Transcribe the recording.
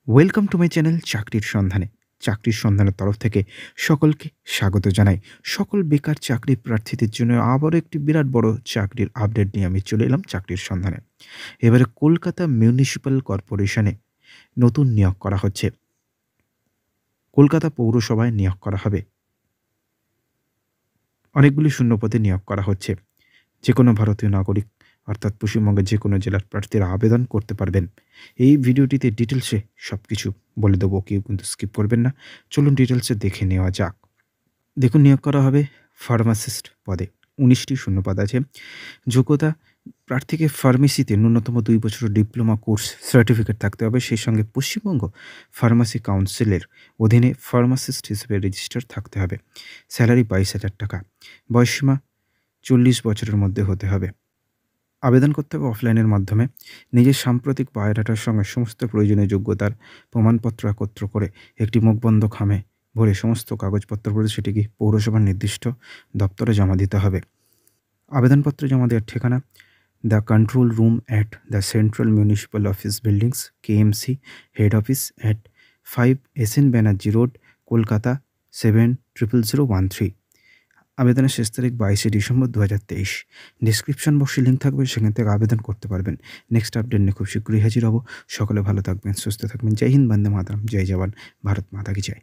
Welcome to my channel চাকরির সন্ধানে। চাকরির সন্ধানের তরফ থেকে সকলকে স্বাগত জানাই। সকল বেকার চাকরি প্রার্থীদের জন্য আবারও একটি বিরাট বড় চাকরির আপডেট নিয়ে আমি চলে এলাম চাকরির সন্ধানে। এবারে কলকাতা মিউনিসিপ্যাল কর্পোরেশনে নতুন নিয়োগ করা হচ্ছে। কলকাতা পৌরসভায় নিয়োগ করা হবে। অনেকগুলি শূন্যপদে নিয়োগ করা হচ্ছে। যেকোনো ভারতীয় নাগরিক অর্থাৎ পশ্চিমবঙ্গের যেকোনো জেলার প্রার্থীরা আবেদন করতে পারবেন। এই ভিডিওটিতে ডিটেলসে সবকিছু বলে দেবো, কেউ কিন্তু স্কিপ করবেন না। চলুন ডিটেলসে দেখে নেওয়া যাক। দেখুন, নিয়োগ করা হবে ফার্মাসিস্ট পদে। ১৯টি শূন্যপদ আছে। যোগ্যতা: প্রার্থীকে ফার্মেসিতে ন্যূনতম ২ বছরের ডিপ্লোমা কোর্স সার্টিফিকেট থাকতে হবে। সেই সঙ্গে পশ্চিমবঙ্গ ফার্মাসি কাউন্সিলের অধীনে ফার্মাসিস্ট হিসেবে রেজিস্টার থাকতে হবে। স্যালারি ২২,০০০ টাকা। বয়সসীমা ৪০ বছরের মধ্যে হতে হবে। আবেদন করতে হবে অফলাইনের মাধ্যমে। নিজের সাম্প্রতিক বায়োডাটার সঙ্গে সমস্ত প্রয়োজনীয় যোগ্যতার প্রমাণপত্র একত্র করে একটি মুখবন্ধ খামে ভরে সমস্ত কাগজপত্র ভরে সেটিকে পৌরসভার নির্দিষ্ট দপ্তরে জমা দিতে হবে। আবেদনপত্র জমা দেওয়ার ঠিকানা: the control room at the central municipal office buildings, KMC, head office at 5 SN Banerjee road, Kolkata 700013। আবেদনের শেষ তারিখ 22শে ডিসেম্বর 2023। ডিসক্রিপশন বক্সে লিঙ্ক থাকবে, সেখান থেকে আবেদন করতে পারবেন। নেক্সট আপডেট নিয়ে খুব শীঘ্রই হাজির হব। সকলে ভালো থাকবেন, সুস্থ থাকবেন। জয় হিন্দ, বন্দে মাতরম, জয় জওয়ান, ভারত মাতা কি জয়।